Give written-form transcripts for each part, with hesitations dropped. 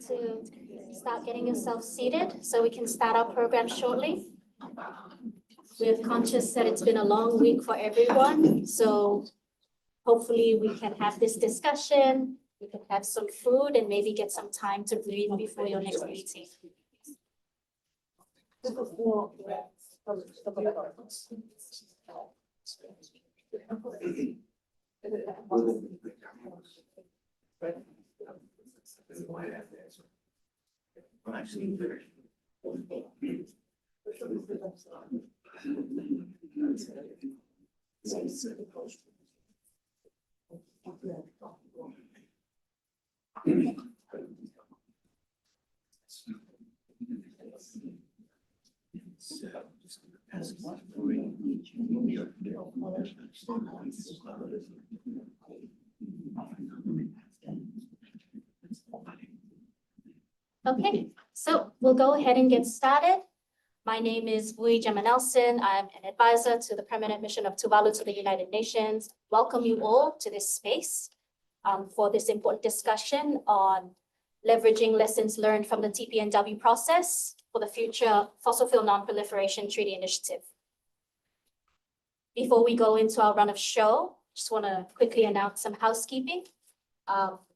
to start getting yourself seated so we can start our program shortly. We're conscious that it's been a long week for everyone, so hopefully we can have this discussion, we can have some food and maybe get some time to breathe before your next meeting. Okay, so we'll go ahead and get started. My name is Bui Gemma Nelson. I'm an advisor to the Permanent Mission of Tuvalu to the United Nations. Welcome you all to this space for this important discussion on leveraging lessons learned from the TPNW process for the future Fossil Fuel Non-Proliferation Treaty Initiative. Before we go into our run of show, just want to quickly announce some housekeeping.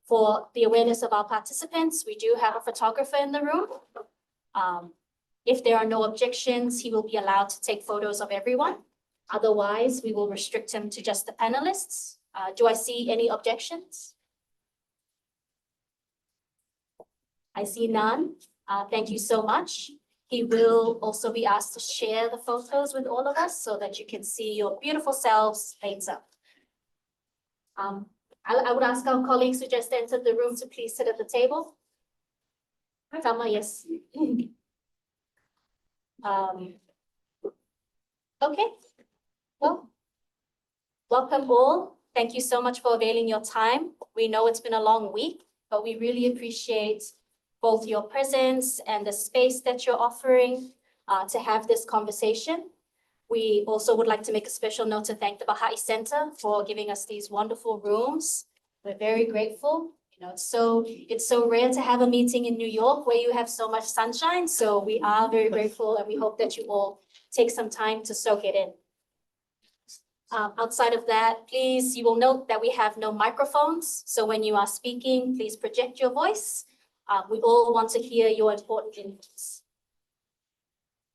For the awareness of our participants, we do have a photographer in the room. If there are no objections, he will be allowed to take photos of everyone. Otherwise, we will restrict him to just the panelists. Do I see any objections? I see none. Thank you so much. He will also be asked to share the photos with all of us so that you can see your beautiful selves later. I would ask our colleagues who just entered the room to please sit at the table. Tama, yes. Okay, well, welcome all. Thank you so much for availing your time. We know it's been a long week, but we really appreciate both your presence and the space that you're offering to have this conversation. We also would like to make a special note to thank the Baha'i Center for giving us these wonderful rooms. We're very grateful. You know, it's so rare to have a meeting in New York where you have so much sunshine. So we are very grateful and we hope that you all take some time to soak it in. Outside of that, please, you will note that we have no microphones. So when you are speaking, please project your voice. We all want to hear your important inputs.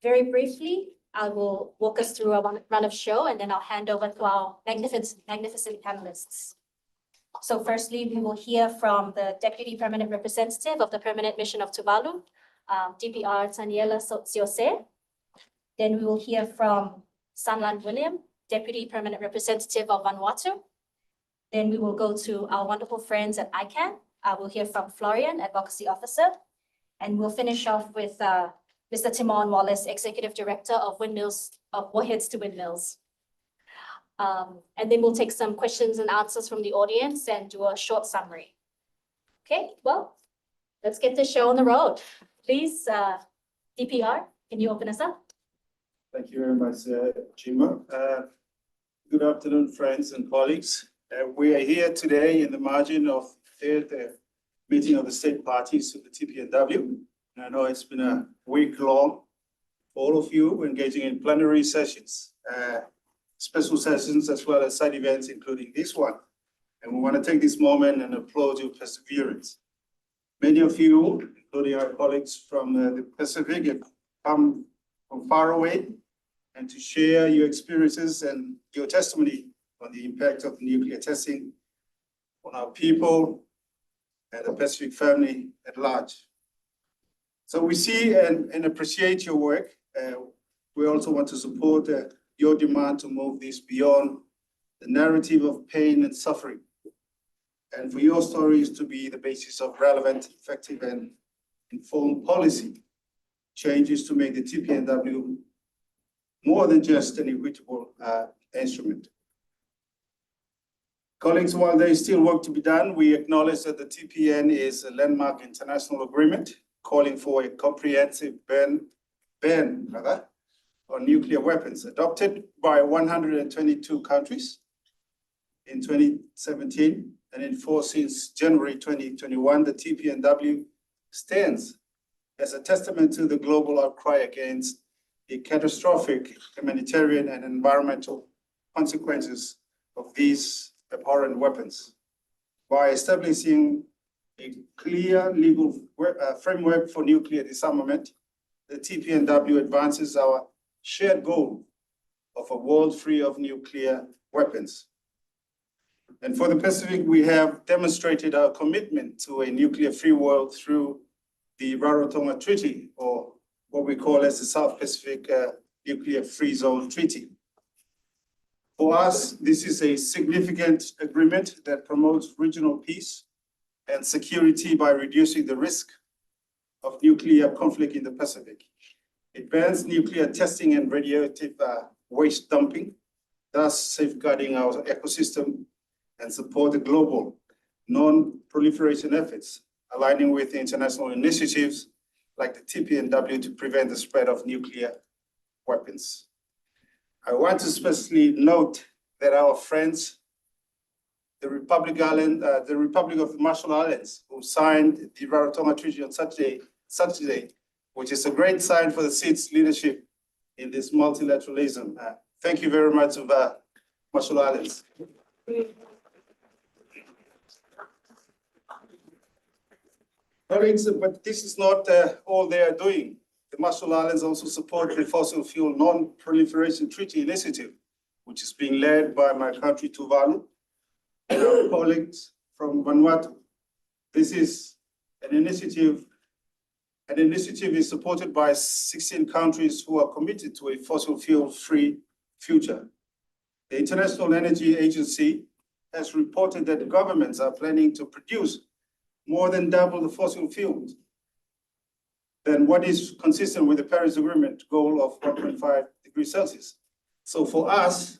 Very briefly, I will walk us through a run of show and then I'll hand over to our magnificent panelists. So firstly, we will hear from the Deputy Permanent Representative of the Permanent Mission of Tuvalu, DPR Taniela Siose. Then we will hear from Sanlan William, Deputy Permanent Representative of Vanuatu. Then we will go to our wonderful friends at ICANN. We'll hear from Florian, Advocacy Officer. And we'll finish off with Mr. Timon Wallace, Executive Director of Warheads to Windmills. And then we'll take some questions and answers from the audience and do a short summary. Okay, well, let's get the show on the road. Please, DPR, can you open us up? Thank you very much, Gemma. Good afternoon, friends and colleagues. We are here today in the margin of the meeting of the state parties of the TPNW. And I know it's been a week long for all of you engaging in plenary sessions, special sessions, as well as side events, including this one. And we want to take this moment and applaud your perseverance. Many of you, including our colleagues from the Pacific, have come from far away and to share your experiences and your testimony on the impact of nuclear testing on our people and the Pacific family at large. So we see and appreciate your work. We also want to support your demand to move this beyond the narrative of pain and suffering, and for your stories to be the basis of relevant, effective, and informed policy changes to make the TPNW more than just an equitable instrument. Colleagues, while there is still work to be done, we acknowledge that the TPN is a landmark international agreement calling for a comprehensive ban on nuclear weapons, adopted by 122 countries in 2017 and in force since January 2021. The TPNW stands as a testament to the global outcry against the catastrophic humanitarian and environmental consequences of these abhorrent weapons. By establishing a clear legal framework for nuclear disarmament, the TPNW advances our shared goal of a world free of nuclear weapons. And for the Pacific, we have demonstrated our commitment to a nuclear-free world through the Rarotonga Treaty, or what we call as the South Pacific Nuclear Free Zone Treaty. For us, this is a significant agreement that promotes regional peace and security by reducing the risk of nuclear conflict in the Pacific. It bans nuclear testing and radioactive waste dumping, thus safeguarding our ecosystem and support the global non-proliferation efforts, aligning with the international initiatives like the TPNW to prevent the spread of nuclear weapons. I want to especially note that our friends, the Republic of the Marshall Islands, who signed the Rarotonga Treaty on Saturday, which is a great sign for the SEAT's leadership in this multilateralism. Thank you very much, Marshall Islands. Colleagues, but this is not all they are doing. The Marshall Islands also support the Fossil Fuel Non-Proliferation Treaty Initiative, which is being led by my country, Tuvalu, and our colleagues from Vanuatu. This is an initiative is supported by 16 countries who are committed to a fossil fuel-free future. The International Energy Agency has reported that the governments are planning to produce more than double the fossil fuels than what is consistent with the Paris Agreement goal of 1.5 degrees Celsius. So for us,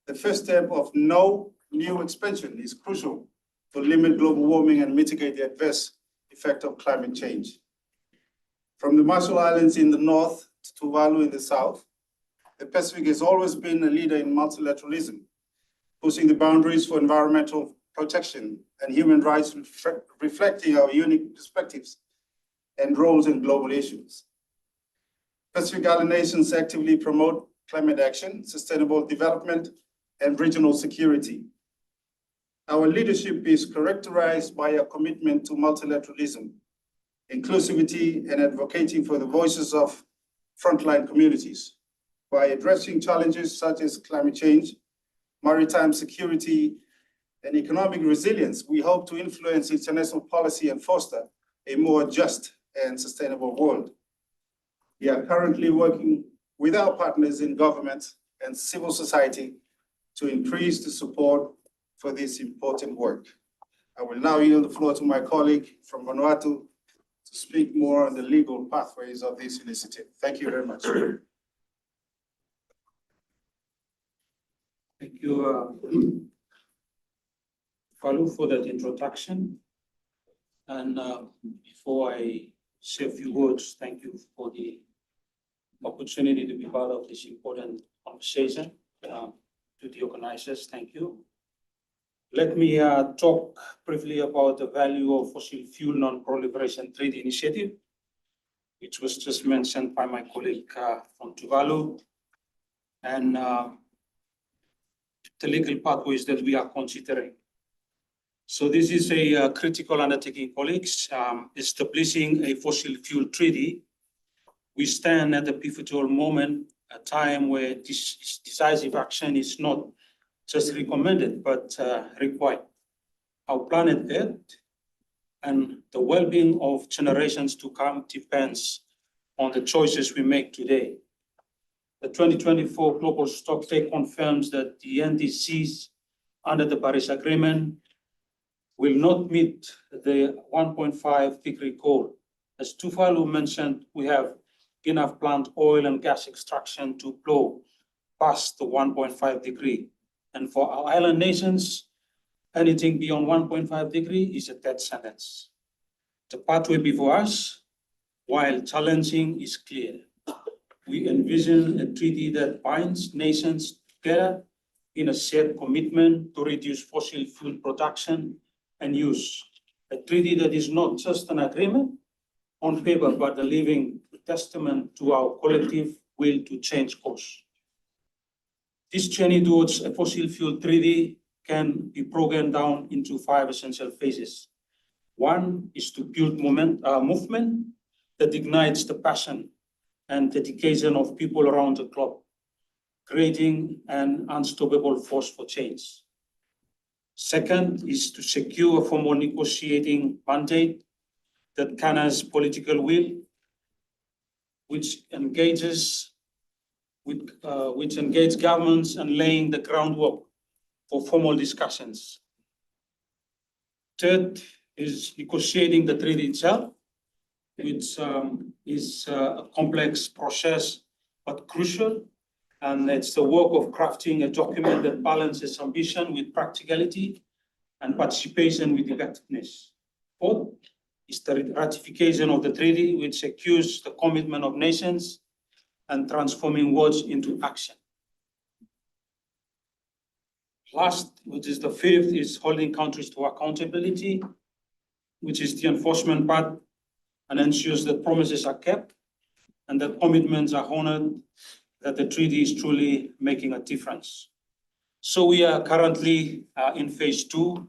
the first step of no new expansion is crucial to limit global warming and mitigate the adverse effect of climate change. From the Marshall Islands in the north to Tuvalu in the south, the Pacific has always been a leader in multilateralism, pushing the boundaries for environmental protection and human rights, reflecting our unique perspectives and roles in global issues. Pacific Island nations actively promote climate action, sustainable development, and regional security. Our leadership is characterized by a commitment to multilateralism, inclusivity, and advocating for the voices of frontline communities. By addressing challenges such as climate change, maritime security, and economic resilience, we hope to influence international policy and foster a more just and sustainable world. We are currently working with our partners in government and civil society to increase the support for this important work. I will now yield the floor to my colleague from Vanuatu to speak more on the legal pathways of this initiative. Thank you very much. Thank you, Falu, for that introduction. And before I say a few words, thank you for the opportunity to be part of this important conversation. To the organizers, thank you. Let me talk briefly about the value of Fossil Fuel Non-Proliferation Treaty Initiative, which was just mentioned by my colleague from Tuvalu, and the legal pathways that we are considering. So this is a critical undertaking, colleagues. Establishing a fossil fuel treaty, we stand at a pivotal moment, a time where this decisive action is not just recommended, but required. Our planet Earth and the well-being of generations to come depends on the choices we make today. The 2024 Global Stocktake confirms that the NDCs under the Paris Agreement will not meet the 1.5 degree goal. As Tuvalu mentioned, we have enough plant oil and gas extraction to blow past the 1.5 degree. And for our island nations, anything beyond 1.5 degree is a death sentence. The pathway before us, while challenging, is clear. We envision a treaty that binds nations together in a shared commitment to reduce fossil fuel production and use. A treaty that is not just an agreement, on paper, but a living testament to our collective will to change course. This journey towards a fossil fuel treaty can be broken down into 5 essential phases. One is to build movement that ignites the passion and dedication of people around the globe, creating an unstoppable force for change. Second is to secure a formal negotiating mandate that garners political will, which engages governments and laying the groundwork for formal discussions. Third is negotiating the treaty itself, which is a complex process but crucial, and it's the work of crafting a document that balances ambition with practicality and participation with effectiveness. Fourth is the ratification of the treaty, which secures the commitment of nations and transforming words into action. Last, which is the fifth, is holding countries to accountability, which is the enforcement part, and ensures that promises are kept and that commitments are honored, that the treaty is truly making a difference. So we are currently in phase 2,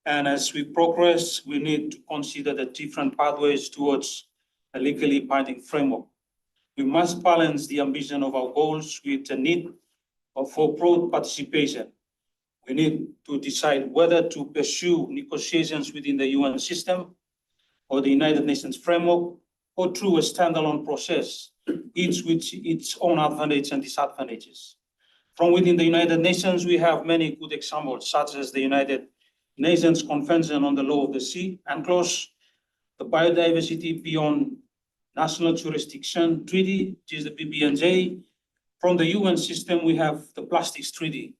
and as we progress, we need to consider the different pathways towards a legally binding framework. We must balance the ambition of our goals with the need for broad participation. We need to decide whether to pursue negotiations within the UN system or the United Nations framework, or through a standalone process, each with its own advantages and disadvantages. From within the United Nations, we have many good examples, such as the United Nations Convention on the Law of the Sea, UNCLOS, the Biodiversity Beyond National Jurisdiction Treaty, which is the BBNJ. From the UN system, we have the Plastics Treaty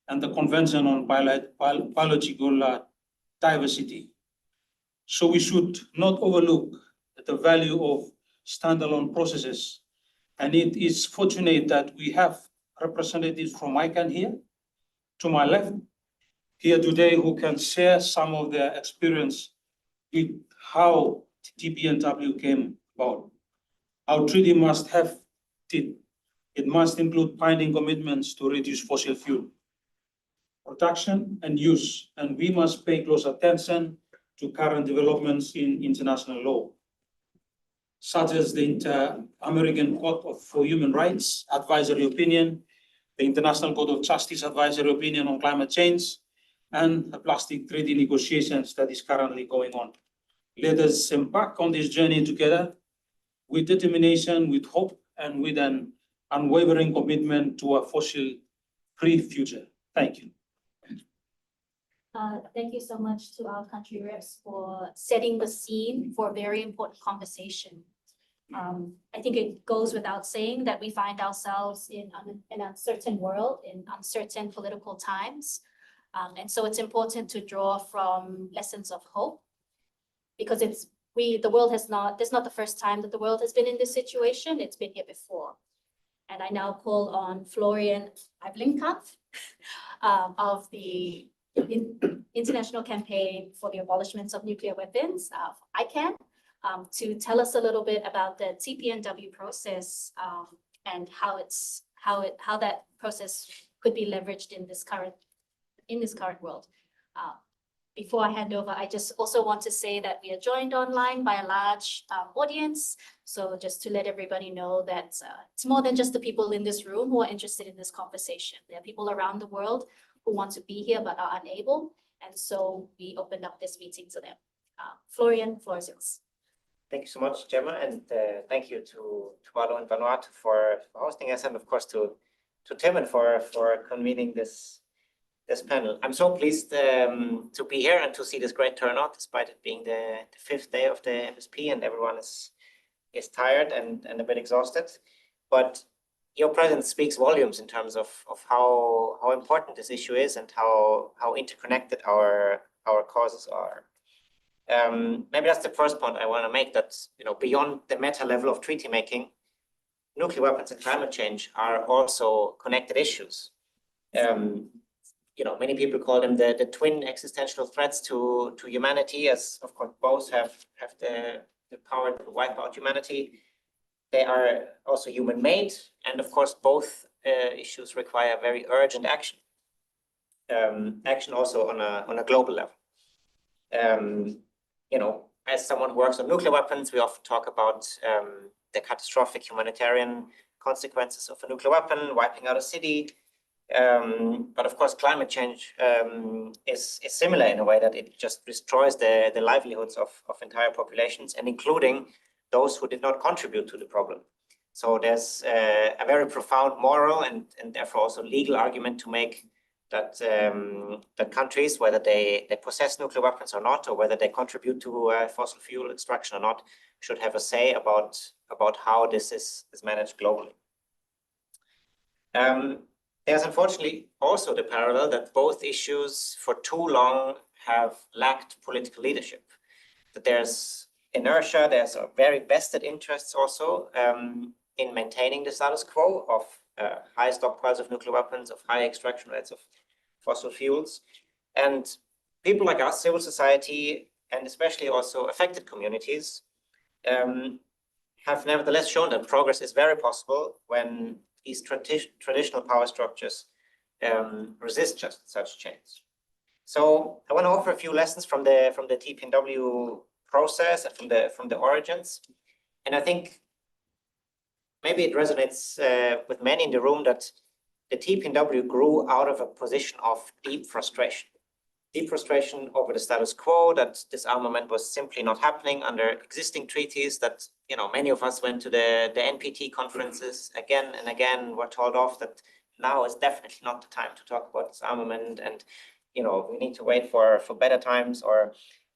and the Convention on Biological Diversity. So we should not overlook the value of standalone processes. And it is fortunate that we have representatives from ICANN here, to my left, here today, who can share some of their experience with how TPNW came about. Our treaty must have it must include binding commitments to reduce fossil fuel production and use, and we must pay close attention to current developments in international law, such as the Inter-American Court for Human Rights advisory opinion, the International Court of Justice advisory opinion on climate change, and the plastic treaty negotiations that is currently going on. Let us embark on this journey together with determination, with hope, and with an unwavering commitment to a fossil-free future. Thank you. Thank you so much to our country reps for setting the scene for a very important conversation. I think it goes without saying that we find ourselves in an uncertain world, in uncertain political times. And so it's important to draw from lessons of hope, because this is not the first time that the world has been in this situation. It's been here before. And I now call on Florian Eiblinkampf of the International Campaign for the Abolishment of Nuclear Weapons, ICANN, to tell us a little bit about the TPNW process and how that process could be leveraged in this current world. Before I hand over, I just also want to say that we are joined online by a large audience. So just to let everybody know that it's more than just the people in this room who are interested in this conversation. There are people around the world who want to be here but are unable. And so we opened up this meeting to them. Florian, floor is yours. Thank you so much, Gemma, and thank you to Tuvalu and Vanuatu for hosting us, and of course to Timon for convening this panel. I'm so pleased to be here and to see this great turnout, despite it being the 5th day of the MSP, and everyone is tired and a bit exhausted. But your presence speaks volumes in terms of how important this issue is and how interconnected our causes are. Maybe that's the first point I want to make, that beyond the meta level of treaty making, nuclear weapons and climate change are also connected issues. Many people call them the twin existential threats to humanity, as of course both have the the power to wipe out humanity. They are also human-made, and of course, both issues require very urgent action. Action also on a global level. You know, as someone who works on nuclear weapons, we often talk about the catastrophic humanitarian consequences of a nuclear weapon, wiping out a city. But of course, climate change is similar in a way that it just destroys the livelihoods of entire populations, and including those who did not contribute to the problem. So there's a very profound moral and therefore also legal argument to make that that countries, whether they possess nuclear weapons or not, or whether they contribute to fossil fuel extraction or not, should have a say about how this is managed globally. There's unfortunately also the parallel that both issues for too long have lacked political leadership. That there's inertia, there's a very vested interests also in maintaining the status quo of high stockpiles of nuclear weapons, of high extraction rates of fossil fuels. And people like us, civil society, and especially also affected communities, have nevertheless shown that progress is very possible when these traditional power structures resist just such change. So I want to offer a few lessons from the TPNW process and from the origins. And I think maybe it resonates with many in the room that the TPNW grew out of a position of deep frustration over the status quo, that disarmament was simply not happening under existing treaties, that, you know, many of us went to the NPT conferences again and again, were told off that now is definitely not the time to talk about disarmament, and, you know, we need to wait for better times or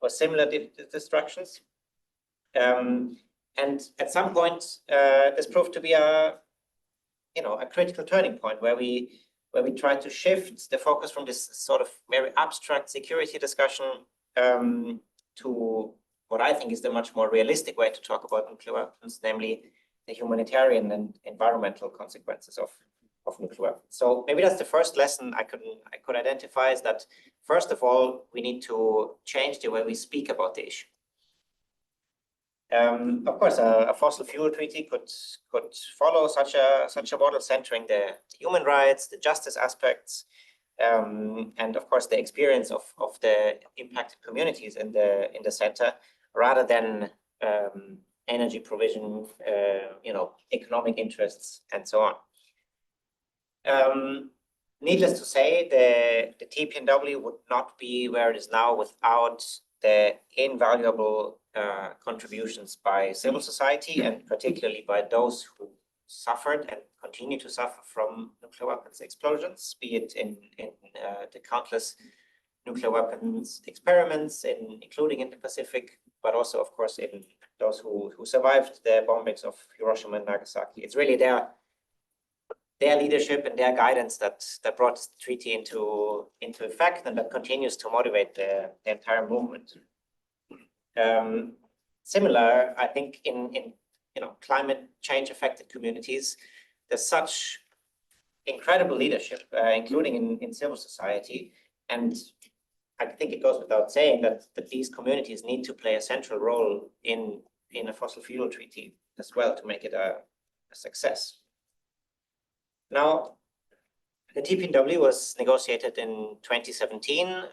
similar destructions. And at some point, this proved to be a critical turning point where we tried to shift the focus from this sort of very abstract security discussion to what I think is the much more realistic way to talk about nuclear weapons, namely the humanitarian and environmental consequences of nuclear weapons. So maybe that's the first lesson I could identify, is that first of all, we need to change the way we speak about the issue. Of course, a fossil fuel treaty could follow such a model, centering the human rights, the justice aspects, and of course the experience of the impacted communities in the center, rather than energy provision, economic interests, and so on. Needless to say, the TPNW would not be where it is now without the invaluable contributions by civil society, and particularly by those who suffered and continue to suffer from nuclear weapons explosions, be it in the countless nuclear weapons experiments, including in the Pacific, but also, of course, in those who survived the bombings of Hiroshima and Nagasaki. It's really their leadership and their guidance that brought this treaty into effect, and that continues to motivate the entire movement. Similar, I think, in climate change affected communities, there's such incredible leadership, including in civil society, and I think it goes without saying that these communities need to play a central role in a fossil fuel treaty as well to make it a success. Now, the TPNW was negotiated in 2017,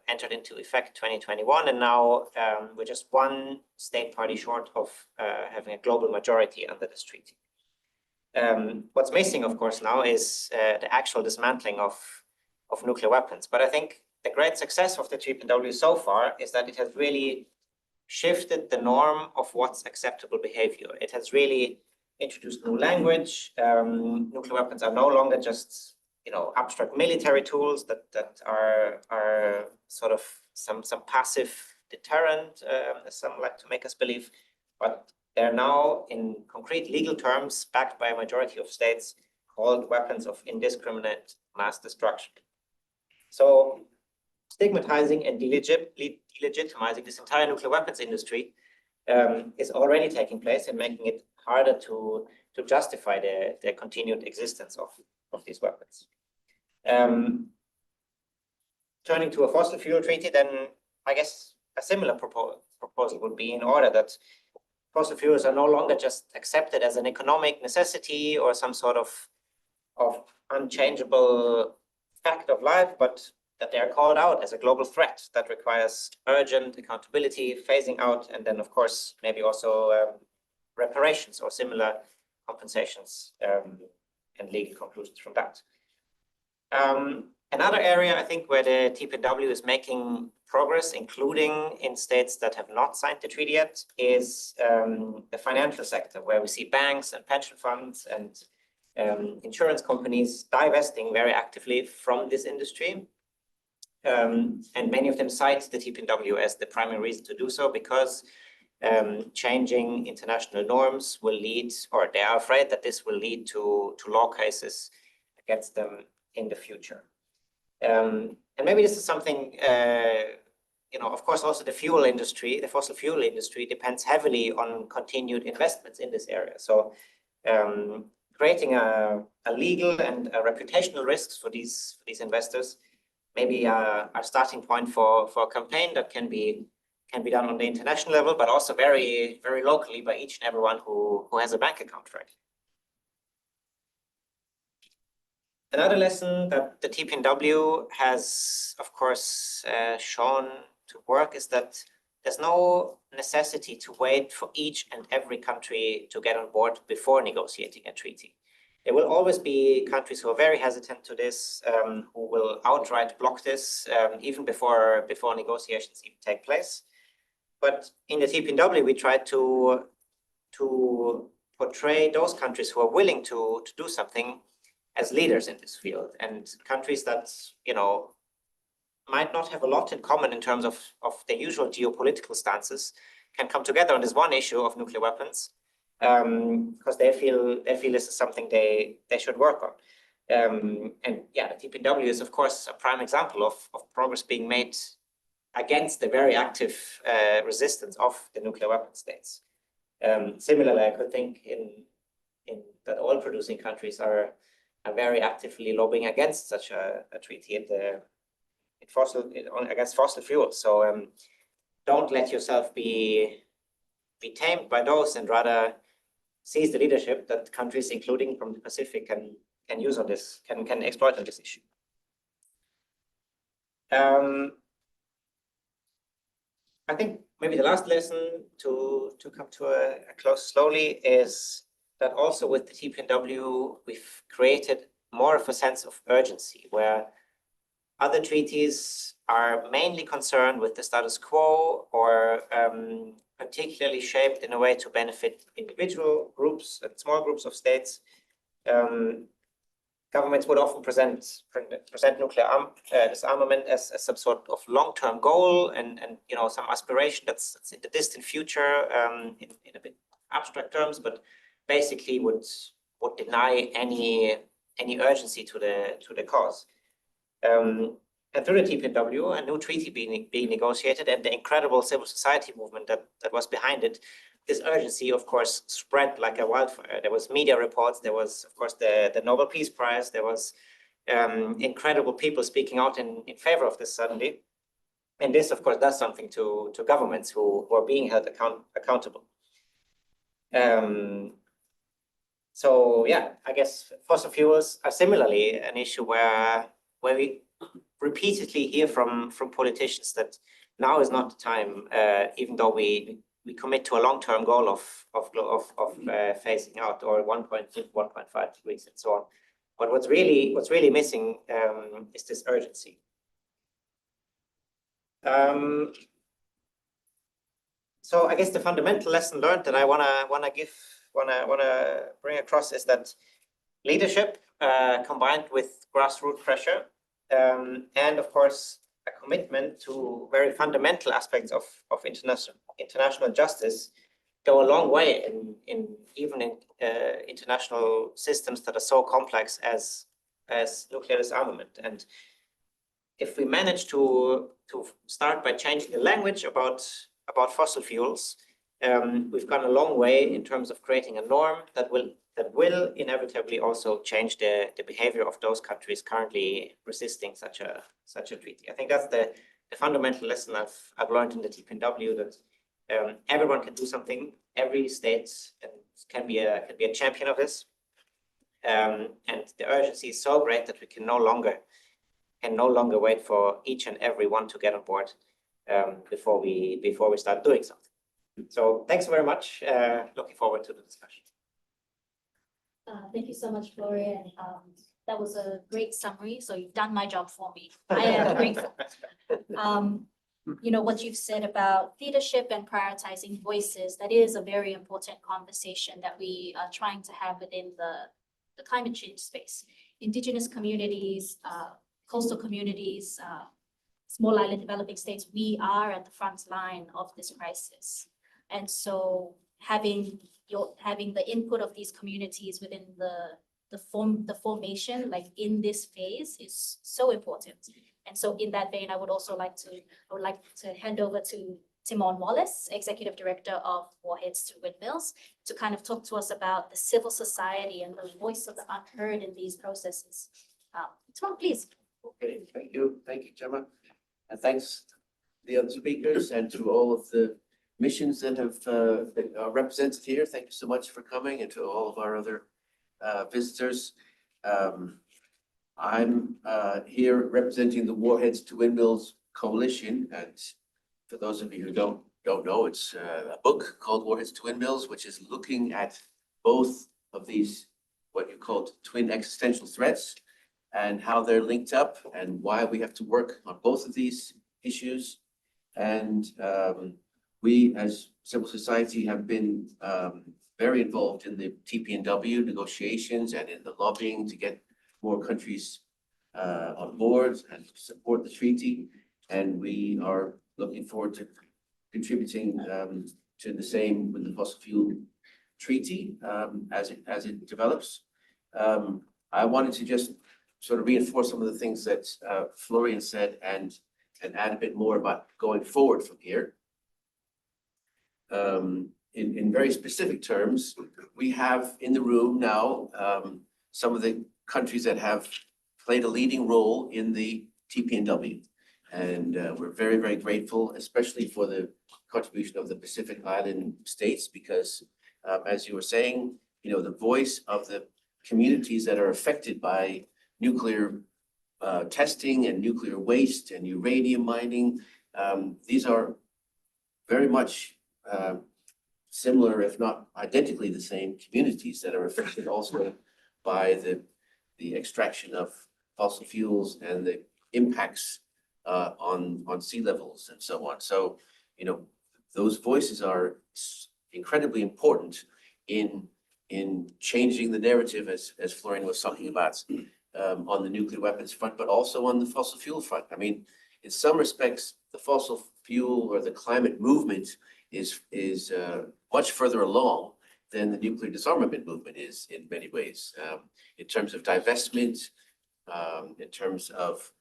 entered into effect 2021, and now we're just one state party short of having a global majority under this treaty. What's missing, of course, now is the actual dismantling of nuclear weapons. But I think the great success of the TPNW so far is that it has really shifted the norm of what's acceptable behavior. It has really introduced new language. Nuclear weapons are no longer just abstract military tools that are sort of some passive deterrent, as some like to make us believe, but they're now in concrete legal terms backed by a majority of states, called weapons of indiscriminate mass destruction. So stigmatizing and delegitimizing this entire nuclear weapons industry is already taking place and making it harder to justify the continued existence of these weapons. Turning to a fossil fuel treaty, then I guess a similar proposal would be, in order that fossil fuels are no longer just accepted as an economic necessity or some sort of unchangeable fact of life, but that they are called out as a global threat that requires urgent accountability, phasing out, and then, of course, maybe also reparations or similar compensations and legal conclusions from that. Another area, I think, where the TPNW is making progress, including in states that have not signed the treaty yet, is the financial sector, where we see banks and pension funds and insurance companies divesting very actively from this industry. And many of them cite the TPNW as the primary reason to do so, because changing international norms will lead, or they are afraid that this will lead to law cases against them in the future. And maybe this is something, of course, also the fuel industry, the fossil fuel industry depends heavily on continued investments in this area. So creating a legal and a reputational risks for these investors, maybe a starting point for a campaign that can be done on the international level, but also very, very locally by each and everyone who has a bank account, right? Another lesson that the TPNW has, of course, shown to work is that there's no necessity to wait for each and every country to get on board before negotiating a treaty. There will always be countries who are very hesitant to this, who will outright block this, even before negotiations even take place. But in the TPNW, we try to portray those countries who are willing to do something as leaders in this field, and countries that, might not have a lot in common in terms of their usual geopolitical stances can come together on this one issue of nuclear weapons, because they feel this is something they should work on. And yeah, the TPNW is, of course, a prime example of progress being made against the very active resistance of the nuclear weapon states. Similarly, I could think in that oil-producing countries are very actively lobbying against such a treaty against fossil fuels. So don't let yourself be tamed by those, and rather seize the leadership that countries, including from the Pacific, can use on this, can exploit on this issue. I think maybe the last lesson to come to a close slowly is that also with the TPNW, we've created more of a sense of urgency, where other treaties are mainly concerned with the status quo, or particularly shaped in a way to benefit individual groups and small groups of states. Governments would often present nuclear disarmament as some sort of long-term goal and some aspiration that's in the distant future, in a bit abstract terms, but basically would deny any urgency to the cause. And through the TPNW, a new treaty being negotiated, and the incredible civil society movement that was behind it, this urgency, of course, spread like a wildfire. There was media reports. There was, of course, the Nobel Peace Prize. There was incredible people speaking out in favor of this suddenly. And this, of course, does something to governments who are being held accountable. So yeah, I guess fossil fuels are similarly an issue where we repeatedly hear from politicians that now is not the time, even though we commit to a long-term goal of phasing out, or 1.5 degrees and so on. But what's really missing is this urgency. So I guess the fundamental lesson learned that I wanna bring across is that leadership combined with grassroots pressure, and of course a commitment to very fundamental aspects of international justice go a long way in international systems that are so complex as nuclear disarmament. And if we manage to start by changing the language about fossil fuels, we've gone a long way in terms of creating a norm that will inevitably also change the behavior of those countries currently resisting such a treaty. I think that's the fundamental lesson I've learned in the TPNW, that everyone can do something, every state can be a champion of this. And the urgency is so great that we can no longer wait for each and every one to get on board before we start doing something. So thanks very much. Looking forward to the discussion. Thank you so much, Florian. That was a great summary. So you've done my job for me. I am grateful. You know, what you've said about leadership and prioritizing voices, that is a very important conversation that we are trying to have within the climate change space. Indigenous communities, coastal communities, small island developing states, we are at the front line of this crisis. And so having the input of these communities within the formation, like in this phase, is so important. And so in that vein, I would like to hand over to Timon Wallace, Executive Director of Warheads to Windmills, to kind of talk to us about the civil society and the voice of the unheard in these processes. Timon, please. Okay, thank you, Gemma. And thanks to the other speakers and to all of the missions that are represented here. Thank you so much for coming, and to all of our other visitors. I'm here representing the Warheads to Windmills Coalition, and for those of you who don't know, it's a book called Warheads to Windmills, which is looking at both of these, what you called twin existential threats, and how they're linked up, and why we have to work on both of these issues. And we, as civil society, have been very involved in the TPNW negotiations and in the lobbying to get more countries on board and support the treaty. And we are looking forward to contributing to the same with the fossil fuel treaty as it develops. I wanted to just sort of reinforce some of the things that Florian said and add a bit more about going forward from here. In very specific terms, we have in the room now some of the countries that have played a leading role in the TPNW. And we're very, very grateful, especially for the contribution of the Pacific Island states, because as you were saying, you know, the voice of the communities that are affected by nuclear testing and nuclear waste and uranium mining, these are very much similar, if not identically the same communities that are affected also by the extraction of fossil fuels and the impacts on sea levels and so on. So, you know, those voices are incredibly important in changing the narrative, as Florian was talking about, on the nuclear weapons front, but also on the fossil fuel front. I mean, in some respects, the fossil fuel or the climate movement is much further along than the nuclear disarmament movement is in many ways, in terms of divestment, in terms of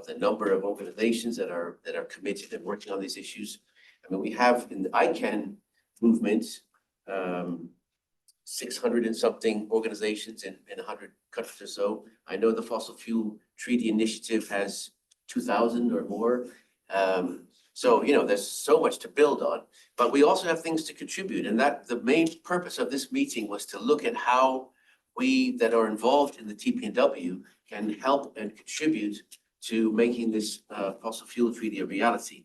the number of organizations that are committed and working on these issues. I mean, we have in the ICANN movement 600 and something organizations in 100 countries or so. I know the Fossil Fuel Treaty Initiative has 2,000 or more. So, you know, there's so much to build on, but we also have things to contribute. And that the main purpose of this meeting was to look at how we that are involved in the TPNW can help and contribute to making this fossil fuel treaty a reality.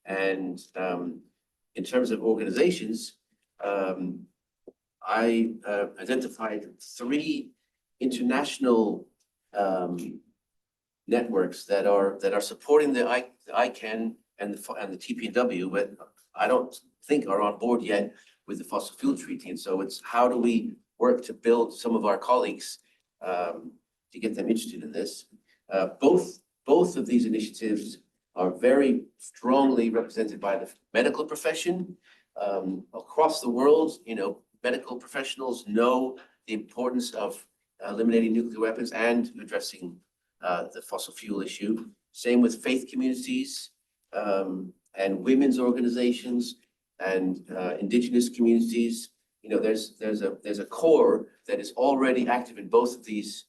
And in terms of organizations, I identified 3 international networks that are supporting the ICANN and the TPNW, but I don't think are on board yet with the fossil fuel treaty. And so it's how do we work to build some of our colleagues to get them interested in this. Both of these initiatives are very strongly represented by the medical profession across the world. You know, medical professionals know the importance of eliminating nuclear weapons and addressing the fossil fuel issue. Same with faith communities and women's organizations and indigenous communities. You know, there's a core that is already active in both of these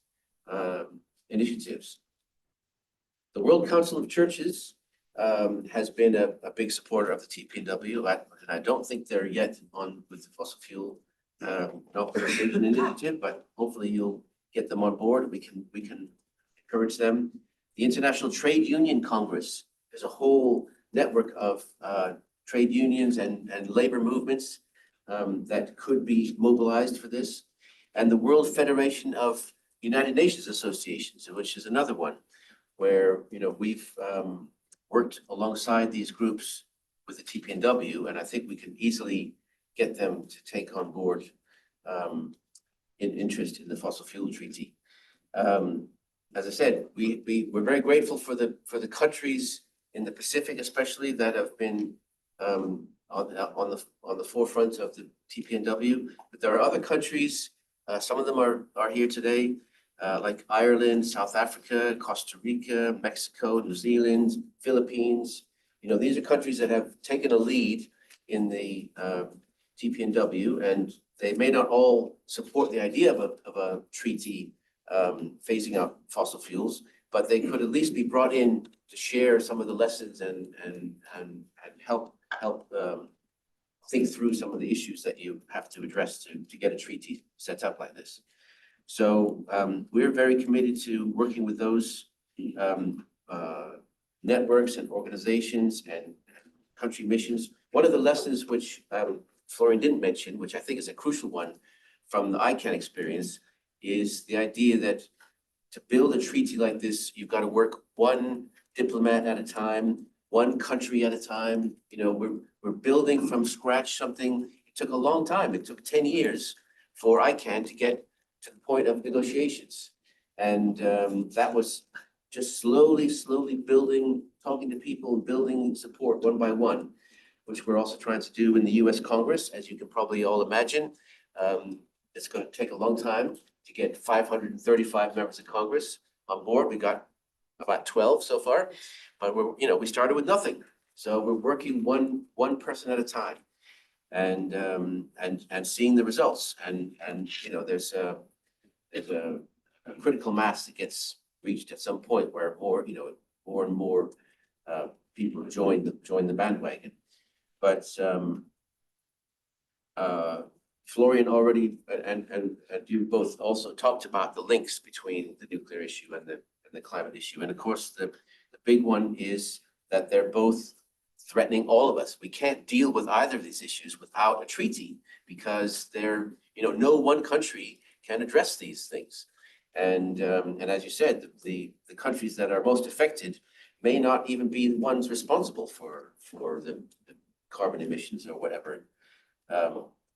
initiatives. The World Council of Churches has been a big supporter of the TPNW, and I don't think they're yet on with the fossil fuel non-proliferation initiative, but hopefully you'll get them on board. We can encourage them. The International Trade Union Congress, there's a whole network of trade unions and labor movements that could be mobilized for this. And the World Federation of United Nations Associations, which is another one where, you know, we've worked alongside these groups with the TPNW, and I think we can easily get them to take on board in interest in the fossil fuel treaty. As I said, we're very grateful for the countries in the Pacific, especially that have been on the forefront of the TPNW. But there are other countries. Some of them are here today, like Ireland, South Africa, Costa Rica, Mexico, New Zealand, Philippines. You know, these are countries that have taken a lead in the TPNW, and they may not all support the idea of a treaty phasing out fossil fuels, but they could at least be brought in to share some of the lessons and help think through some of the issues that you have to address to get a treaty set up like this. So we're very committed to working with those networks and organizations and country missions. One of the lessons which Florian didn't mention, which I think is a crucial one from the ICANN experience, is the idea that to build a treaty like this, you've got to work one diplomat at a time, one country at a time. You know, we're building from scratch something. It took a long time. It took 10 years for ICANN to get to the point of negotiations. And that was just slowly building, talking to people, building support one by one, which we're also trying to do in the US Congress, as you can probably all imagine. It's going to take a long time to get 535 members of Congress on board. We got about 12 so far, but we started with nothing. So we're working one person at a time and seeing the results. And you know, there's a critical mass that gets reached at some point where more and more people join the bandwagon. But Florian already and you both also talked about the links between the nuclear issue and the climate issue. And of course, the big one is that they're both threatening all of us. We can't deal with either of these issues without a treaty because no one country can address these things. And as you said, the countries that are most affected may not even be the ones responsible for the carbon emissions or whatever.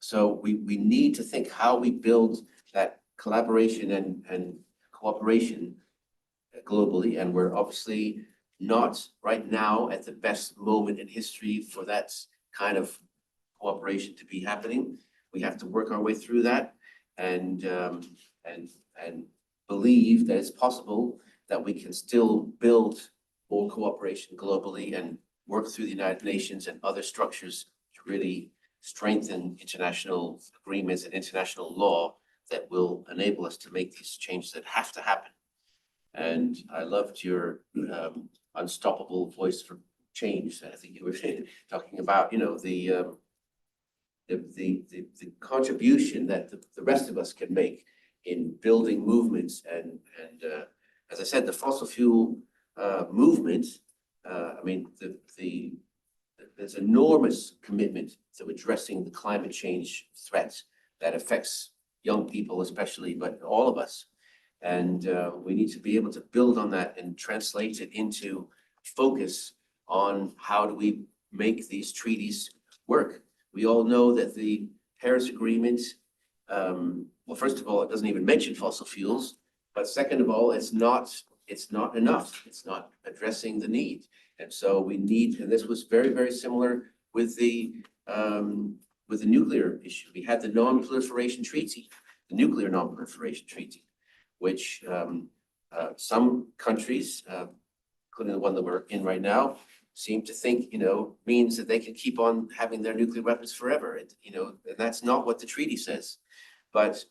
So we need to think how we build that collaboration and cooperation globally. And we're obviously not right now at the best moment in history for that kind of cooperation to be happening. We have to work our way through that and believe that it's possible that we can still build more cooperation globally and work through the United Nations and other structures to really strengthen international agreements and international law that will enable us to make these changes that have to happen. And I loved your unstoppable voice for change that I think you were talking about, the contribution that the rest of us can make in building movements and as I said, the fossil fuel movement, there's enormous commitment to addressing the climate change threat that affects young people especially, but all of us. And we need to be able to build on that and translate it into focus on how do we make these treaties work. We all know that the Paris Agreement, well, first of all, it doesn't even mention fossil fuels, but second of all, it's not enough. It's not addressing the need. And so we need, and this was very, very similar with the nuclear issue. We had the non-proliferation treaty, the nuclear non-proliferation treaty, which some countries, including the one that we're in right now, seem to think, means that they can keep on having their nuclear weapons forever. And that's not what the treaty says. But,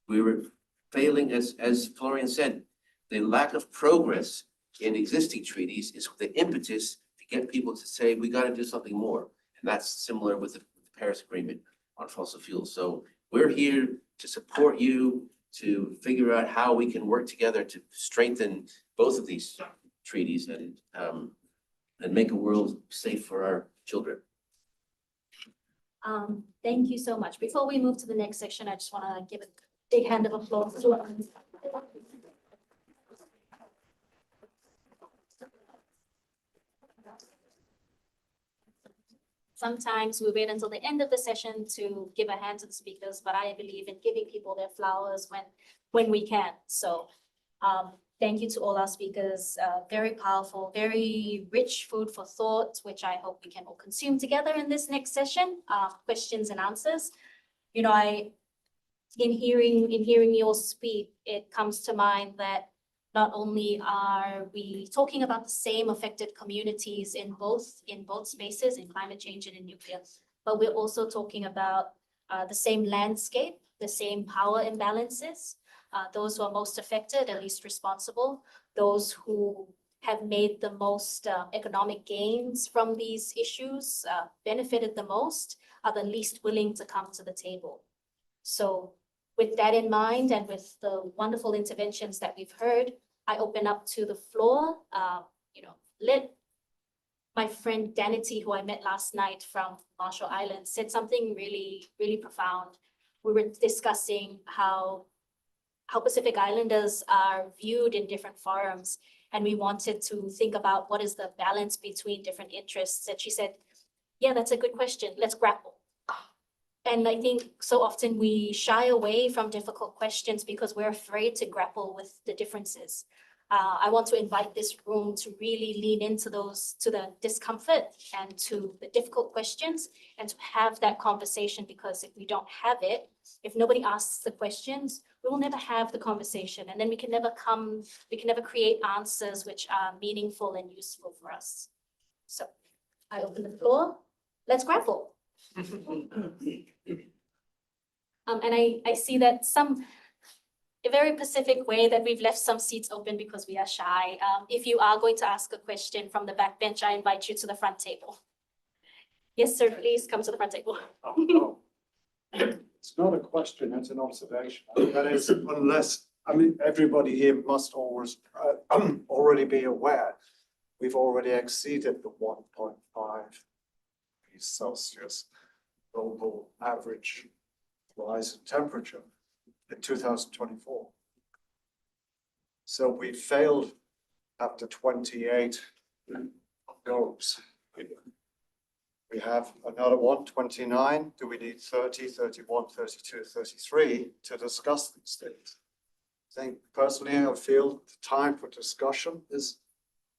we were failing, as Florian said, the lack of progress in existing treaties is the impetus to get people to say, we got to do something more. And that's similar with the Paris Agreement on fossil fuels. So we're here to support you to figure out how we can work together to strengthen both of these treaties and make a world safe for our children. Thank you so much. Before we move to the next section, I just want to give a big hand of applause to our. Sometimes we wait until the end of the session to give a hand to the speakers, but I believe in giving people their flowers when we can. So thank you to all our speakers. Very powerful, very rich food for thought, which I hope we can all consume together in this next session. Questions and answers. You know, in hearing you all speak, it comes to mind that not only are we talking about the same affected communities in both spaces, in climate change and in nuclear, but we're also talking about the same landscape, the same power imbalances, those who are most affected and least responsible, those who have made the most economic gains from these issues, benefited the most, are the least willing to come to the table. So with that in mind, and with the wonderful interventions that we've heard, I open up to the floor. Let my friend Danity, who I met last night from Marshall Islands, said something really, really profound. We were discussing how Pacific Islanders are viewed in different forums, and we wanted to think about what is the balance between different interests. And she said, yeah, that's a good question. Let's grapple. And I think so often we shy away from difficult questions because we're afraid to grapple with the differences. I want to invite this room to really lean into to the discomfort and to the difficult questions, and to have that conversation, because if we don't have it, if nobody asks the questions, we will never have the conversation, and then we can never create answers which are meaningful and useful for us. So I open the floor. Let's grapple. And I see that a very Pacific way that we've left some seats open because we are shy. If you are going to ask a question from the back bench, I invite you to the front table. Yes, sir, please come to the front table. Oh. It's not a question, it's an observation. That is, everybody here must always already be aware, we've already exceeded the 1.5 degrees Celsius global average rise in temperature in 2024. So we failed after 28 goals. We have another 129. Do we need 30, 31, 32, 33 to discuss these things? I think personally, I feel the time for discussion is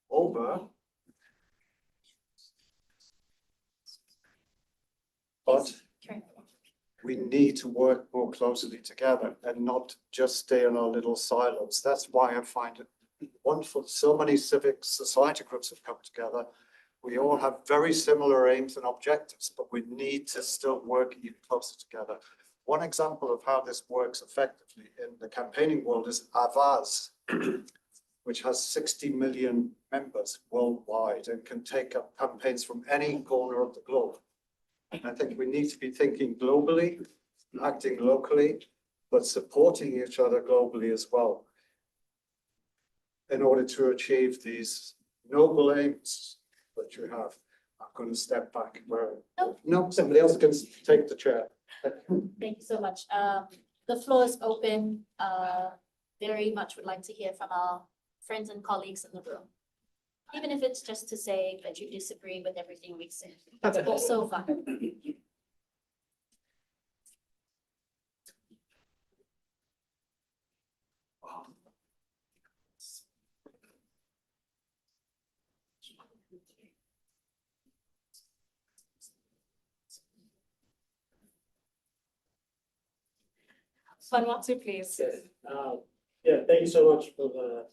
over. But we need to work more closely together and not just stay in our little silos. That's why I find it wonderful. So many civic society groups have come together. We all have very similar aims and objectives, but we need to still work even closer together. One example of how this works effectively in the campaigning world is Avaz, which has 60 million members worldwide and can take up campaigns from any corner of the globe. I think we need to be thinking globally, acting locally, but supporting each other globally as well in order to achieve these noble aims that you have. I'm going to step back where no, somebody else can take the chair. Thank you so much. The floor is open. Very much would like to hear from our friends and colleagues in the room. Even if it's just to say that you disagree with everything we said. That's also fine. Vanuatu, please. Yeah, thank you so much for the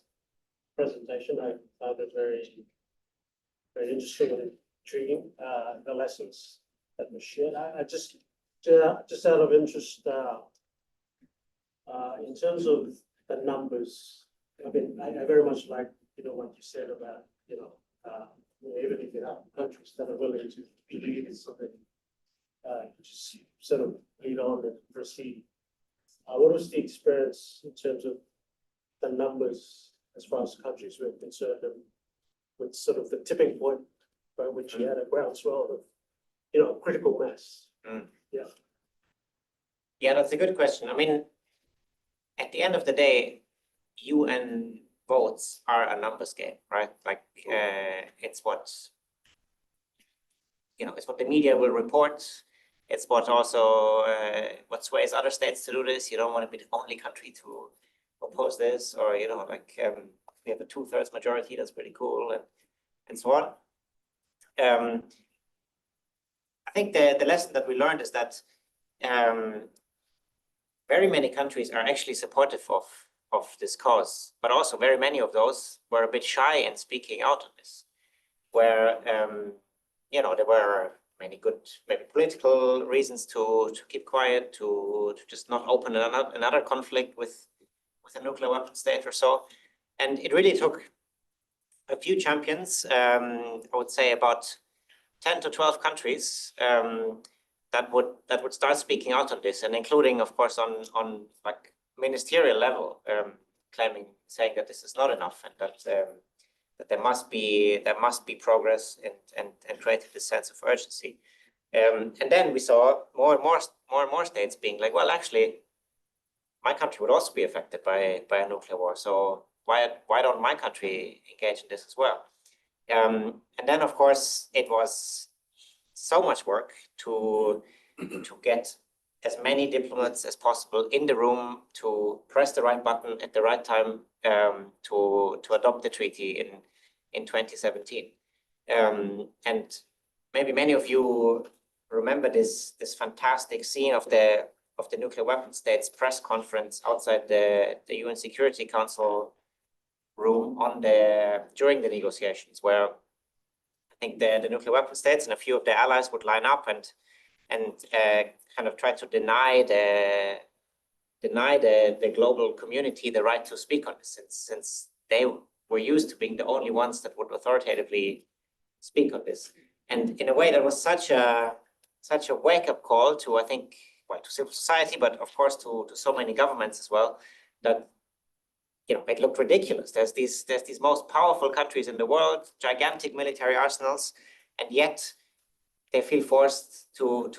presentation. I found it very, very interesting and intriguing, the lessons that were shared. I just out of interest, in terms of the numbers, I mean, I very much like what you said about, even if you have countries that are willing to lead in something, just sort of lead on and proceed. What was the experience in terms of the numbers as far as countries were concerned, and with sort of the tipping point by which you had a groundswell of, critical mass? Yeah, that's a good question. I mean, at the end of the day, UN votes are a numbers game, right? Like, it's what, it's what the media will report. It's what also, what sways other states to do this. You don't want to be the only country to oppose this, or, we have a 2/3 majority, that's pretty cool, and so on. I think the lesson that we learned is that very many countries are actually supportive of this cause, but also very many of those were a bit shy in speaking out on this, where there were many good, maybe political reasons to keep quiet, to just not open another conflict with a nuclear weapon state or so. And it really took a few champions, I would say about 10 to 12 countries, that would start speaking out on this, and including, of course, on like ministerial level, saying that this is not enough, and that there must be progress, and created this sense of urgency. And then we saw more and more states being like, well, actually, my country would also be affected by a nuclear war, so why don't my country engage in this as well? And then, of course, it was so much work to get as many diplomats as possible in the room to press the right button at the right time, to adopt the treaty in 2017. And maybe many of you remember this fantastic scene of the nuclear weapon states press conference outside the UN Security Council room during the negotiations, where I think the nuclear weapon states and a few of their allies would line up and kind of try to deny the global community the right to speak on this, since they were used to being the only ones that would authoritatively speak on this. And in a way, that was such a wake-up call to, I think, to civil society, but of course to so many governments as well, that it looked ridiculous. There's these most powerful countries in the world, gigantic military arsenals, and yet they feel forced to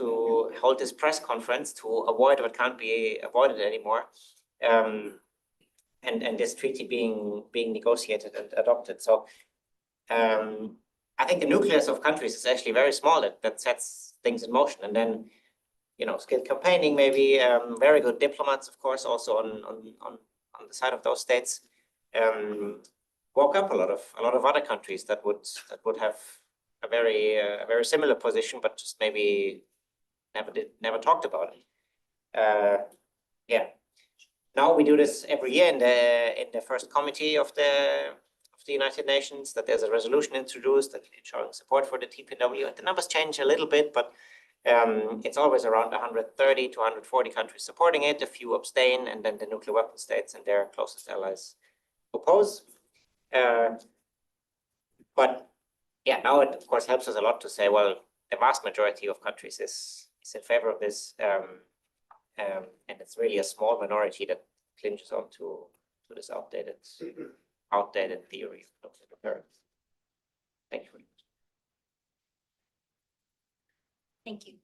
hold this press conference to avoid what can't be avoided anymore, and this treaty being negotiated and adopted. So I think the nucleus of countries is actually very small. That sets things in motion, and then skilled campaigning, maybe very good diplomats, of course, also on the side of those states, woke up a lot of other countries that would have a very similar position, but just maybe never talked about it. Now we do this every year in the first committee of the United Nations, that there's a resolution introduced that showing support for the TPNW, and the numbers change a little bit, but it's always around 130 to 140 countries supporting it. A few abstain, and then the nuclear weapon states and their closest allies oppose. But yeah, now it of course helps us a lot to say, well, the vast majority of countries is in favor of this, and it's really a small minority that clinches on to this outdated theory of preparedness. Thank you. Thank you.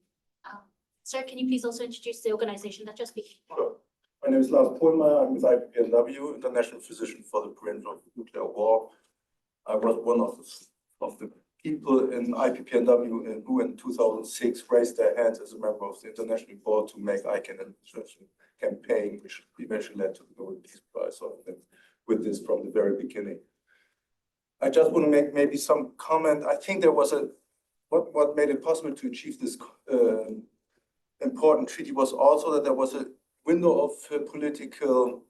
Sir, can you please also introduce the organization that you're speaking for? Sure. My name is Lars Pohlmeier. I'm with IPPNW, International Physician for the Prevention of Nuclear War. I was one of the people in IPPNW who in 2006 raised their hands as a member of the international board to make ICANN an international campaign, which eventually led to the Nobel Peace Prize. So I've been with this from the very beginning. I just want to make maybe some comment. I think there was what made it possible to achieve this important treaty was also that there was a window of political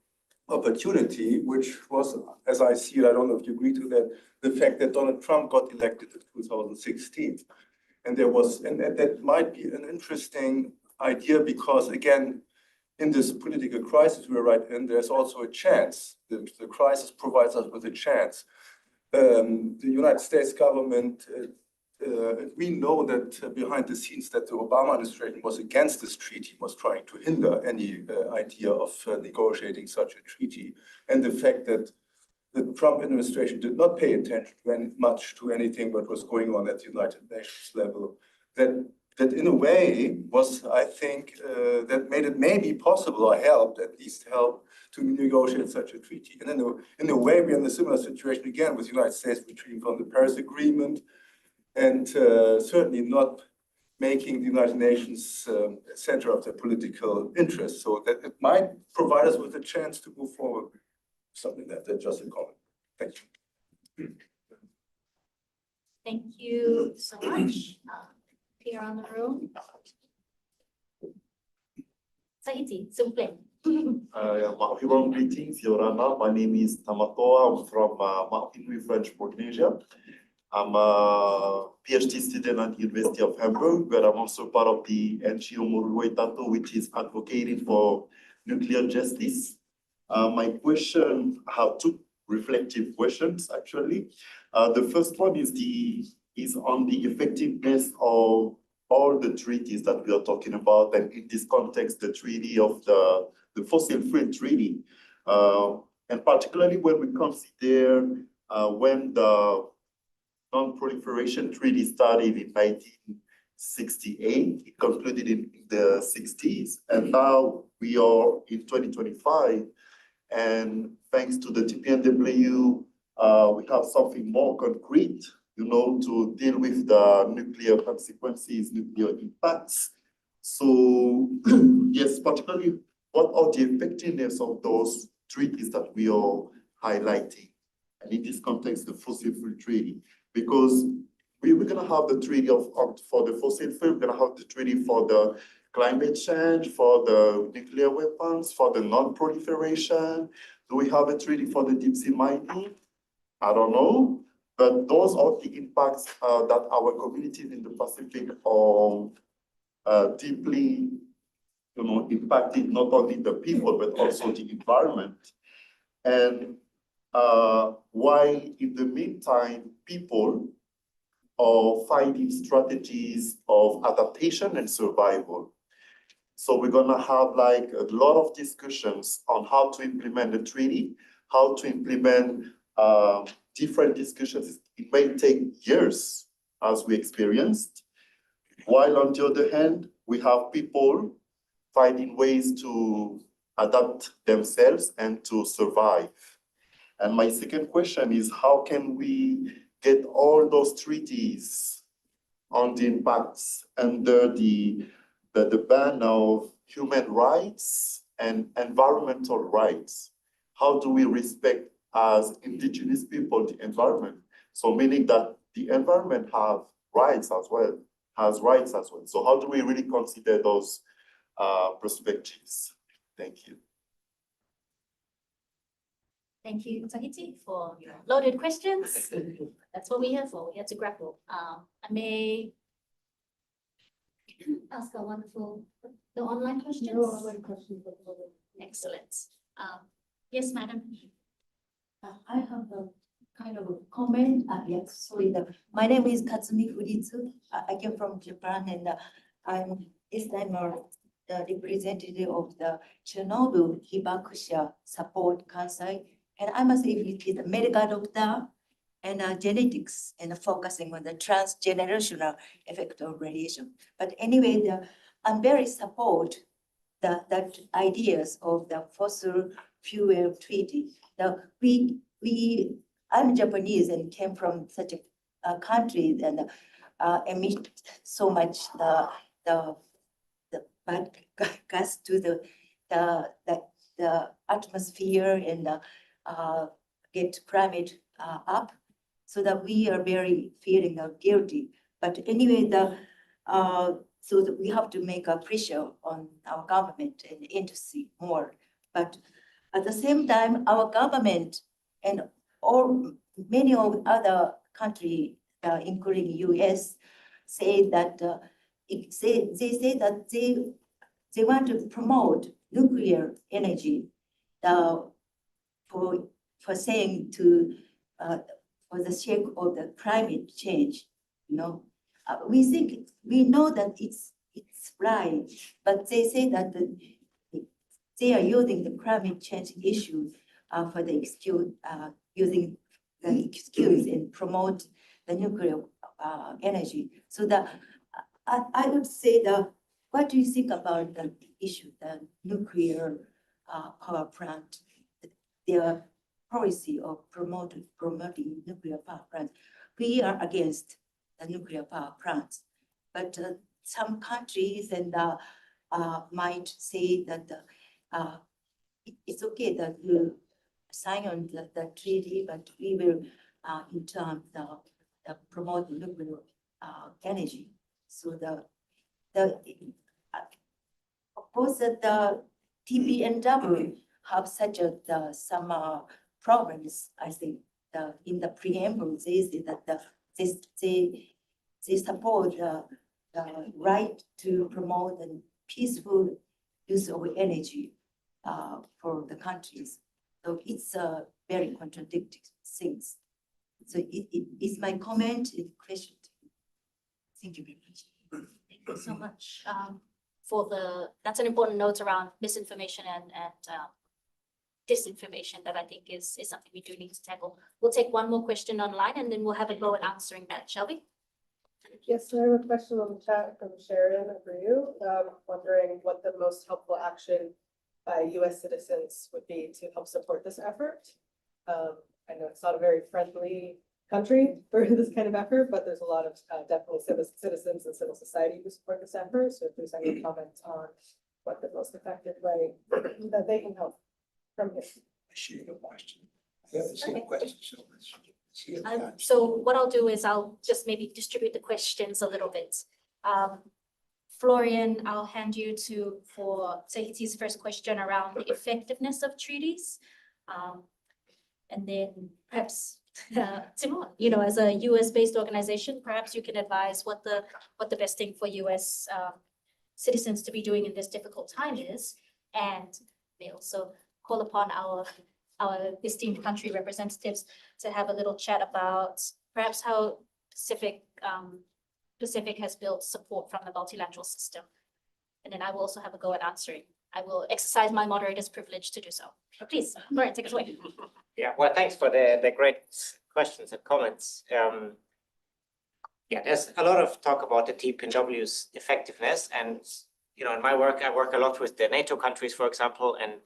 opportunity, which was, as I see it, I don't know if you agree to that, the fact that Donald Trump got elected in 2016. And that might be an interesting idea because, again, in this political crisis we're right in, there's also a chance. The crisis provides us with a chance the United States government, we know that behind the scenes that the Obama administration was against this treaty, was trying to hinder any idea of negotiating such a treaty. And the fact that the Trump administration did not pay attention much to anything what was going on at the United Nations level, that in a way was, I think, that made it maybe possible, or helped, at least help, to negotiate such a treaty. And in a way, we're in a similar situation again with the United States retreating from the Paris Agreement, and certainly not making the United Nations a center of their political interest. So that it might provide us with a chance to move forward with something that's just a comment. Thank you. Thank you so much. Here on the room. Tahiti, s'il vous plaît. Warm greetings, Your Honor. My name is Tamatoa. I'm from Maupinui, French Polynesia. I'm a PhD student at the University of Hamburg, where I'm also part of the NGO Morului Tato, which is advocating for nuclear justice. My question, I have two reflective questions, actually. The first one is on the effectiveness of all the treaties that we are talking about, and in this context, the treaty of the fossil-free treaty, and particularly when we consider when the Non-Proliferation Treaty started in 1968, it concluded in the 60s, and now we are in 2025, and thanks to the TPNW, we have something more concrete, to deal with the nuclear consequences, nuclear impacts. So yes, particularly, what are the effectiveness of those treaties that we are highlighting? And in this context, the fossil-free treaty, because we're going to have the treaty for the fossil-free, we're going to have the treaty for the climate change, for the nuclear weapons, for the non-proliferation. Do we have a treaty for the deep sea mining? I don't know. But those are the impacts that our communities in the Pacific are deeply, impacted, not only the people, but also the environment. And while in the meantime, people are finding strategies of adaptation and survival. So we're gonna have like a lot of discussions on how to implement the treaty, how to implement different discussions. It may take years, as we experienced, while on the other hand, we have people finding ways to adapt themselves and to survive. And my second question is, how can we get all those treaties on the impacts under the ban of human rights and environmental rights? How do we respect as indigenous people the environment? So meaning that the environment has rights as well. So how do we really consider those perspectives? Thank you. Thank you, Tahiti, for your loaded questions. That's what we're here for. We're here to grapple. I may ask the online questions. No online questions. Excellent. Yes, madam. I have a kind of a comment. Yes, sorry. My name is Katsumi Furitsu. I came from Japan, and I'm this time the representative of the Chernobyl Hibakusha Support Council. And I must say, it is a medical doctor and genetics, and focusing on the transgenerational effect of radiation. But anyway, I'm very support that ideas of the fossil fuel treaty. I'm Japanese and came from such a country and emit so much the bad gas to the atmosphere and get climate up, so that we are very feeling guilty. But anyway, so that we have to make a pressure on our government and industry more. But at the same time, our government and many of other countries, including US, say that they say that they want to promote nuclear energy for saying to for the sake of the climate change, you know. We know that it's right, but they say that they are using the climate change issue for the excuse, using the excuse and promote the nuclear energy. So I would say what do you think about the issue, the nuclear power plant, their policy of promoting nuclear power plants? We are against the nuclear power plants, but some countries might say that it's okay that you sign on the treaty, but we will in turn promote nuclear energy. So of course the TPNW have such some problems. I think in the preamble they say that they support the right to promote the peaceful use of energy for the countries. So it's very contradictory things. So it is my comment and question. Thank you very much. Thank you so much that's an important note around misinformation and disinformation that I think is something we do need to tackle. We'll take one more question online and then we'll have a go at answering that, shall we? Yes, so I have a question on the chat from Sheridan for you. Wondering what the most helpful action by US citizens would be to help support this effort. I know it's not a very friendly country for this kind of effort, but there's a lot of definitely citizens and civil society who support this effort. So if there's any comments on what the most effective way that they can help from here. So what I'll do is I'll just maybe distribute the questions a little bit. Florian, I'll hand you for Tahiti's first question around the effectiveness of treaties. And then perhaps Timon, as a US-based organization, perhaps you can advise what the best thing for US citizens to be doing in this difficult time is. And may also call upon our esteemed country representatives to have a little chat about perhaps how Pacific has built support from the multilateral system. And then I will also have a go at answering. I will exercise my moderator's privilege to do so. But please, Lauren, take it away. Yeah, well, thanks for the great questions and comments. Yeah, there's a lot of talk about the TPNW's effectiveness, and in my work, I work a lot with the NATO countries, for example, and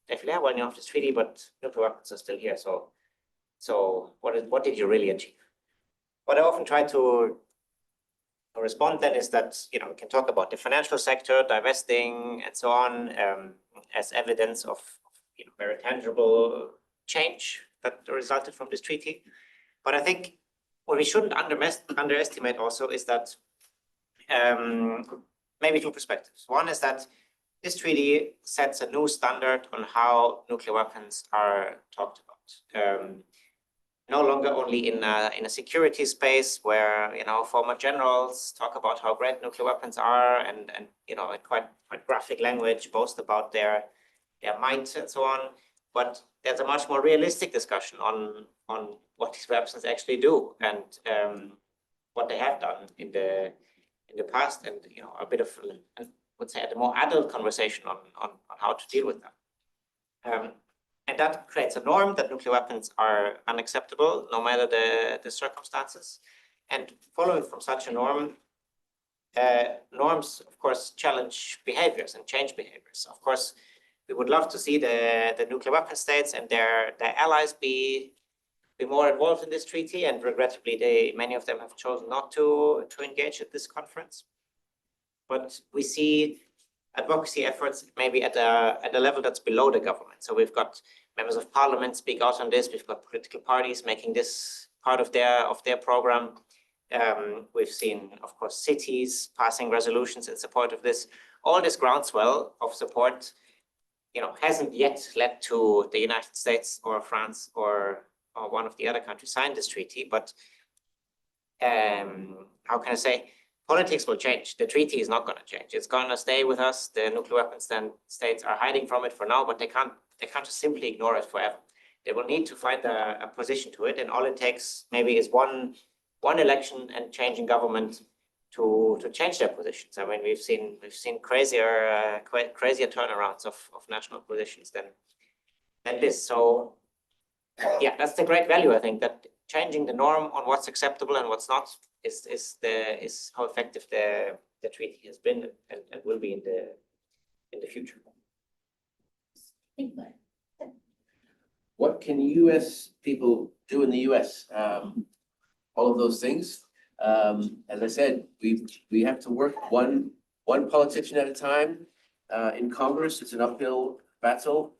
definitely are one of this treaty, but nuclear weapons are still here. So what did you really achieve? What I often try to respond then is that we can talk about the financial sector, divesting, and so on, as evidence of very tangible change that resulted from this treaty. But I think what we shouldn't underestimate also is that maybe two perspectives. One is that this treaty sets a new standard on how nuclear weapons are talked about. No longer only in a security space where former generals talk about how great nuclear weapons are and in quite graphic language boast about their might and so on. But there's a much more realistic discussion on what these weapons actually do and what they have done in the past, and a bit of, I would say, a more adult conversation on how to deal with them. And that creates a norm that nuclear weapons are unacceptable, no matter the circumstances. And following from such a norm, norms, of course, challenge behaviors and change behaviors. Of course, we would love to see the nuclear weapon states and their allies be more involved in this treaty, and regrettably, many of them have chosen not to engage at this conference. But we see advocacy efforts maybe at a level that's below the government. So we've got members of parliament speak out on this. We've got political parties making this part of their program. We've seen, of course, cities passing resolutions in support of this. All this groundswell of support, hasn't yet led to the United States or France or one of the other countries sign this treaty. But how can I say? Politics will change. The treaty is not going to change. It's going to stay with us. The nuclear weapons states are hiding from it for now, but they can't just simply ignore it forever. they will need to find a position to it, and all it takes maybe is one election and changing government to change their positions. I mean, we've seen crazier turnarounds of national positions than this. So yeah, that's the great value, I think, that changing the norm on what's acceptable and what's not is how effective the treaty has been and will be in the future. What can US people do in the US? All of those things. As I said, we have to work one politician at a time. In Congress, it's an uphill battle.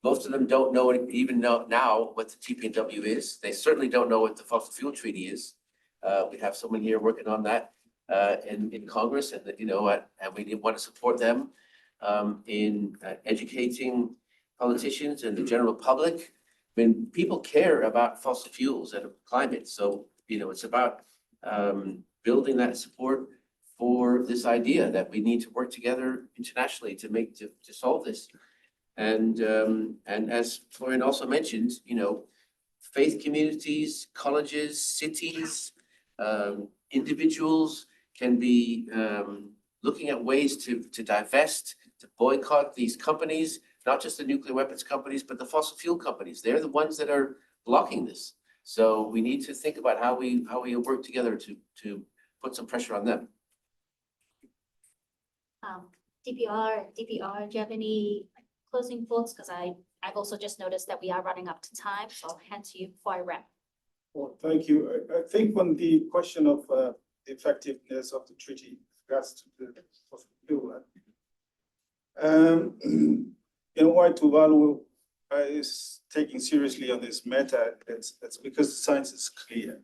Most of them don't know even now what the TPNW is. They certainly don't know what the fossil fuel treaty is. We have someone here working on that in Congress, and and we want to support them in educating politicians and the general public. I mean, people care about fossil fuels and climate, so it's about building that support for this idea that we need to work together internationally to solve this. And as Florian also mentioned, faith communities, colleges, cities, individuals can be looking at ways to divest, to boycott these companies, not just the nuclear weapons companies, but the fossil fuel companies. They're the ones that are blocking this. So we need to think about how we work together to put some pressure on them. DPR, do you have any closing thoughts? Because I've also just noticed that we are running up to time, so I'll hand to you before I wrap. Well, thank you. I think on the question of the effectiveness of the treaty with regards to the fossil fuel, why Tuvalu is taking seriously on this matter, that's because the science is clear.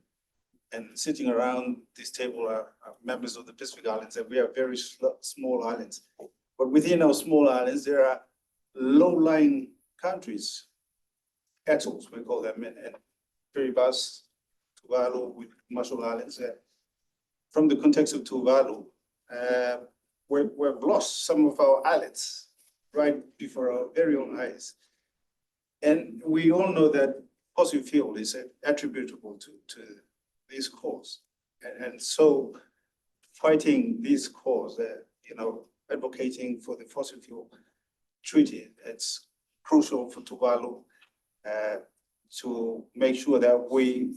And sitting around this table are members of the Pacific Islands, and we are very small islands. But within our small islands, there are low-lying countries, atolls, we call them, and Kiribati, Tuvalu, with Marshall Islands. From the context of Tuvalu, we've lost some of our islands right before our very own eyes. And we all know that fossil fuel is attributable to this cause. And so fighting this cause, advocating for the fossil fuel treaty, it's crucial for Tuvalu to make sure that we,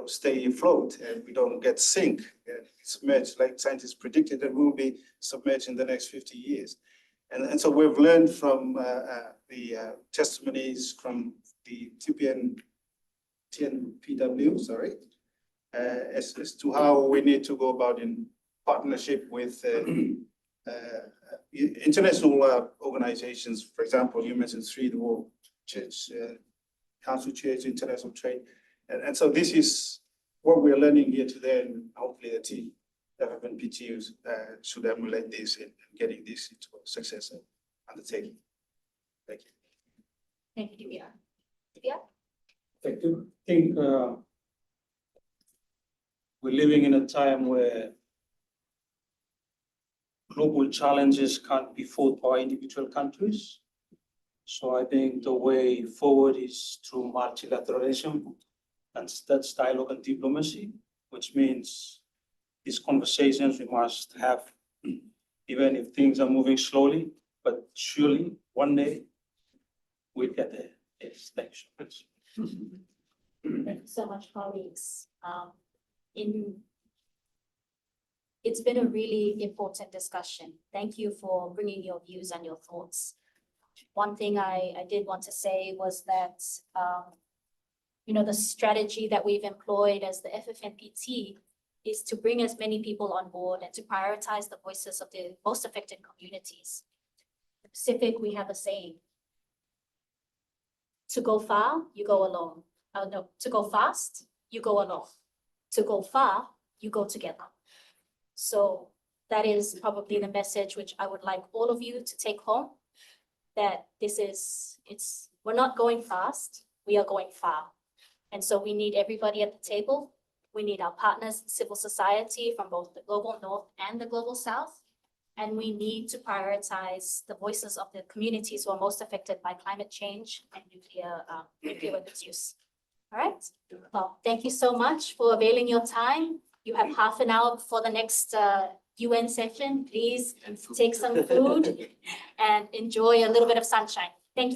stay afloat and we don't get sink and submerged, like scientists predicted that we'll be submerged in the next 50 years. And so we've learned from the testimonies from the TPNW, as to how we need to go about in partnership with international organizations. For example, you mentioned the World Church, Council Church, International Trade. And so this is what we're learning here today, and hopefully the FFNPTUs should emulate this in getting this into a success undertaking. Thank you. Thank you, DPR. DPR? I do think we're living in a time where global challenges can't be fought by individual countries. So I think the way forward is through multilateralism, and that's dialogue and diplomacy, which means these conversations we must have, even if things are moving slowly, but surely one day we'll get there. Yes, thanks. Thank you so much, colleagues. It's been a really important discussion. Thank you for bringing your views and your thoughts. One thing I did want to say was that, the strategy that we've employed as the FFNPT is to bring as many people on board and to prioritize the voices of the most affected communities. In the Pacific, we have a saying: to go far, you go alone. No, to go fast, you go alone. To go far, you go together. So that is probably the message which I would like all of you to take home, that we're not going fast, we are going far. And so we need everybody at the table. We need our partners in civil society from both the global north and the global south. and we need to prioritize the voices of the communities who are most affected by climate change and nuclear weapons use. All right, well, thank you so much for availing your time. You have half an hour before the next UN session. Please And food. take some food and enjoy a little bit of sunshine.